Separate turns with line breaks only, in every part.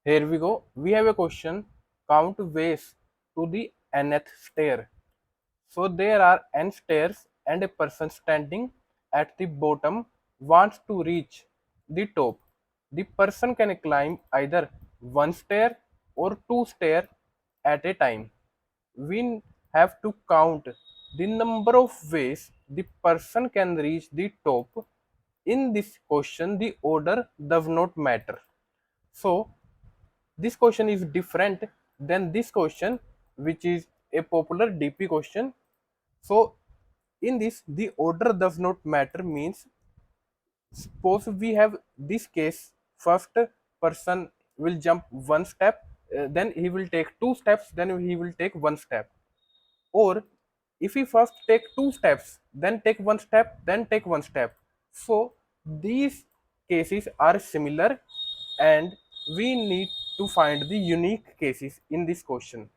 Here we go. We have a question. Count ways to the nth stair. So there are n stairs and a person standing at the bottom wants to reach the top. The person can climb either one stair or two stairs at a time. We have to count the number of ways the person can reach the top. In this question, the order does not matter. So this question is different than this question, which is a popular DP question. So in this, the order does not matter means, suppose we have this case, first person will jump one step, then he will take two steps, then he will take one step. Or if we first take two steps, then take one step, then take one step. So these cases are similar, and we need to find the unique cases in this question.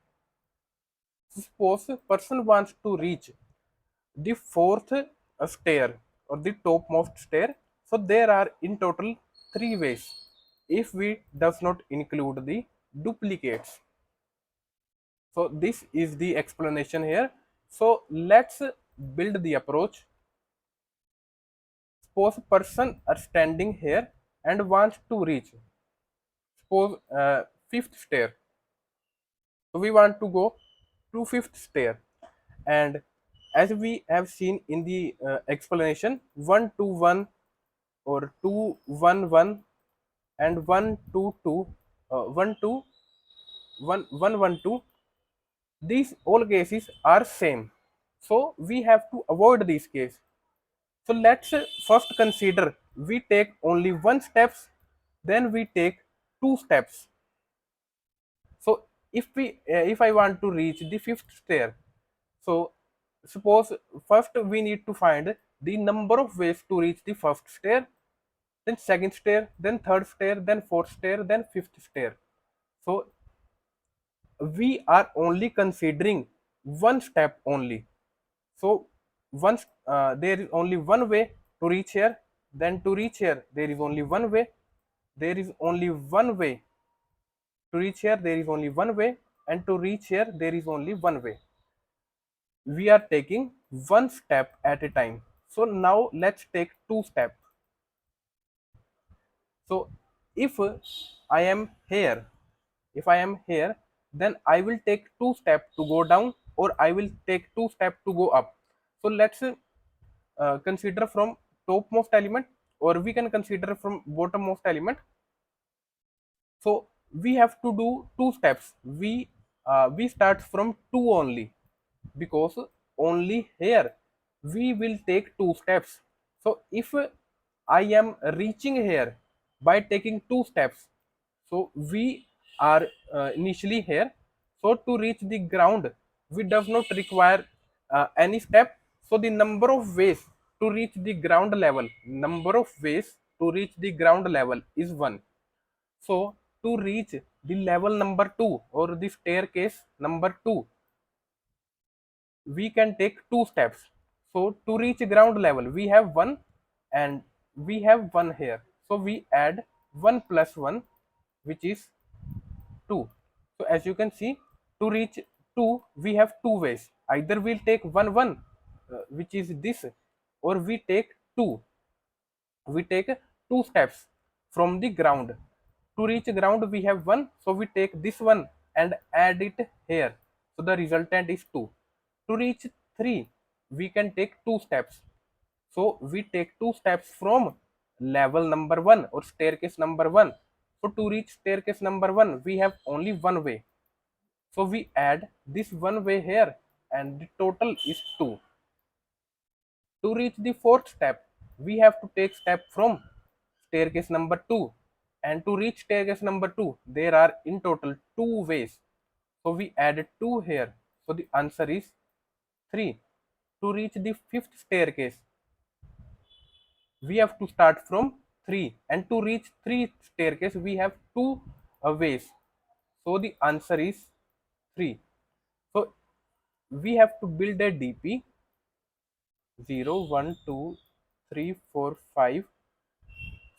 Suppose a person wants to reach the fourth stair or the topmost stair. So there are in total three ways if we does not include the duplicates. So this is the explanation here. So let's build the approach. Suppose a person are standing here and wants to reach, suppose fifth stair. So we want to go to fifth stair, and as we have seen in the explanation, 1 to 1 or 2 1 1 and 1 2 2, 1 2 1 1 1 2, these all cases are same, so we have to avoid this case. So let's first consider we take only one steps, then we take two steps. So if I want to reach the fifth stair, so suppose first we need to find the number of ways to reach the first stair, then second stair, then third stair, then fourth stair, then fifth stair. So we are only considering one step only. So once there is only one way to reach here, then to reach here there is only one way, there is only one way to reach here, there is only one way, and to reach here there is only one way. We are taking one step at a time. So now let's take two steps. So if I am here, if I am here, then I will take two steps to go down, or I will take two steps to go up. So let's consider from topmost element, or we can consider from bottommost element. So we have to do two steps. We start from two only, because only here we will take two steps. So if I am reaching here by taking two steps, so we are initially here. So to reach the ground, we does not require any step. So the number of ways to reach the ground level, number of ways to reach the ground level is one. So to reach the level number two or the staircase number two, we can take two steps. So to reach ground level, we have one and we have one here. So we add 1 plus 1, which is 2. So as you can see, to reach 2, we have two ways. Either we'll take 1 1, which is this, or we take 2. We take two steps from the ground. To reach ground, we have 1, so we take this one and add it here. So the resultant is 2. To reach 3, we can take two steps. So we take two steps from level number 1 or staircase number 1. So to reach staircase number 1, we have only one way. So we add this one way here, and the total is 2. To reach the fourth step, we have to take step from staircase number 2. And to reach staircase number 2, there are in total two ways. So we added 2 here. So the answer is 3. To reach the fifth staircase, we have to start from 3. And to reach 3 staircase, we have two ways. So the answer is 3. So we have to build a DP 0, 1, 2, 3, 4, 5.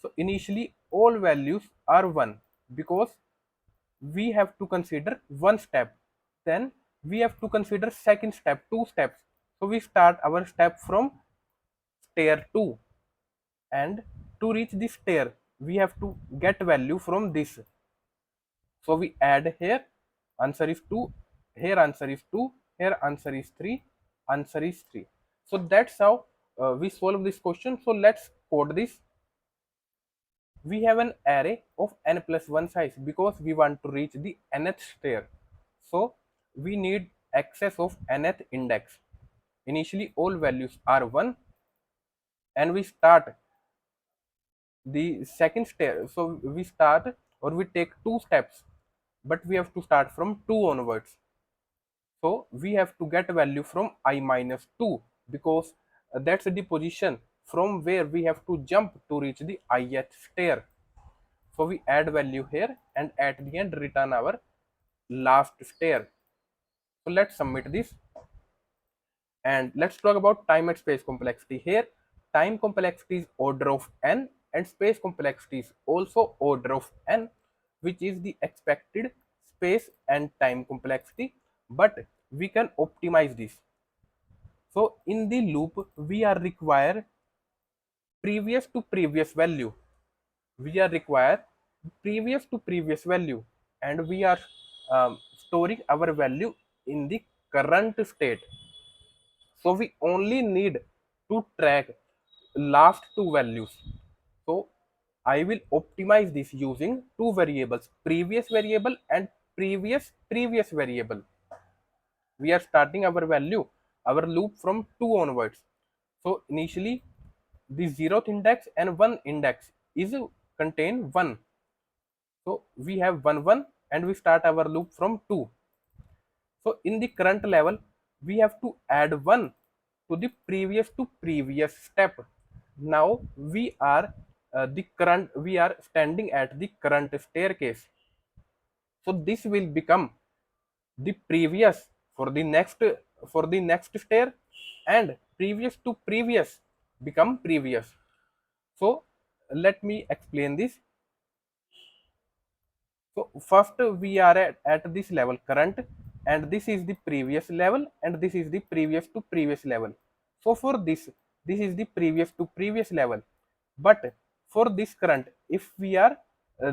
So initially all values are 1, because we have to consider one step, then we have to consider second step, two steps. So we start our step from stair 2, and to reach this stair we have to get value from this. So we add here, answer is 2, here answer is 2, here answer is 3, answer is 3. So that's how we solve this question. So let's code this. We have an array of n plus 1 size because we want to reach the nth stair. So we need access of nth index. Initially all values are 1, and we start the second stair. So we start, or we take two steps, but we have to start from 2 onwards. So we have to get value from I minus 2, because that's the position from where we have to jump to reach the ith stair. So we add value here and at the end return our last stair. So let's submit this, and let's talk about time and space complexity. Here time complexity is order of n and space complexity is also order of n, which is the expected space and time complexity, but we can optimize this. So in the loop we are required previous to previous value, we are required previous to previous value, and we are storing our value in the current state. So we only need to track last two values. So I will optimize this using two variables, previous variable and previous variable. We are starting our value, our loop from 2 onwards. So initially the 0th index and 1 index is contain 1. So we have 1 1 and we start our loop from 2. So in the current level we have to add 1 to the previous step. Now we are standing at the current staircase. So this will become the previous for the next stair, and previous to previous become previous. So let me explain this. So first we are at this level current, and this is the previous level, and this is the previous to previous level. So for this is the previous to previous level. But for this current, if we are uh,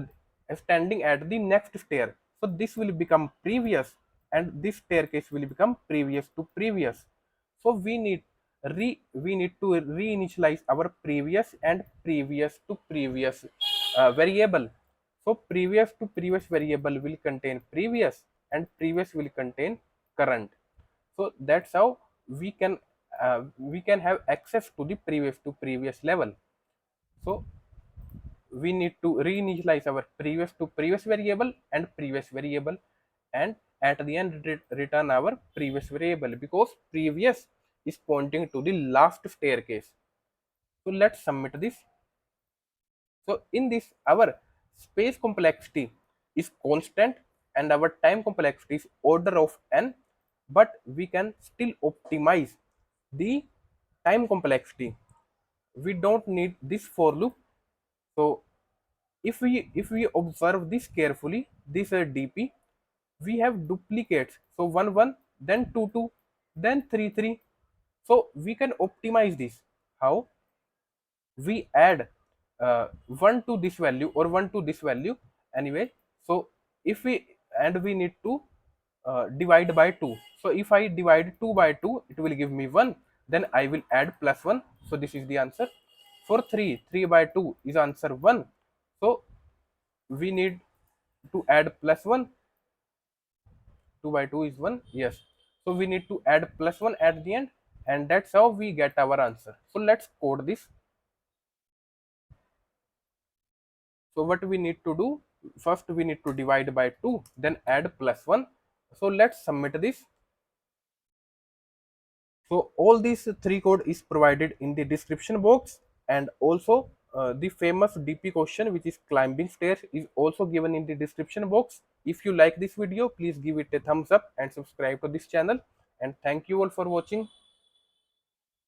standing at the next stair, so this will become previous, and this staircase will become previous to previous. So we need to reinitialize our previous and previous to previous variable. So previous to previous variable will contain previous, and previous will contain current. So that's how we can have access to the previous to previous level. So we need to reinitialize our previous to previous variable and previous variable, and at the end return our previous variable, because previous is pointing to the last staircase. So let's submit this. So in this our space complexity is constant and our time complexity is order of n, but we can still optimize the time complexity. We don't need this for loop. So if we observe this carefully, this dp, we have duplicates. So 1 1, then 2 2, then 3 3. So we can optimize this. How? We add 1 to this value or 1 to this value anyway. So if we, and we need to divide by 2. So if I divide 2 by 2, it will give me 1, then I will add plus 1. So this is the answer. For 3 by 2 is answer 1. So we need to add plus 1. 2 by 2 is 1, yes. So we need to add plus 1 at the end, and that's how we get our answer. So let's code this. So what we need to do, first we need to divide by 2, then add plus 1. So let's submit this. So all these three code is provided in the description box, and also the famous DP question, which is climbing stairs, is also given in the description box. If you like this video, please give it a thumbs up and subscribe to this channel, and thank you all for watching.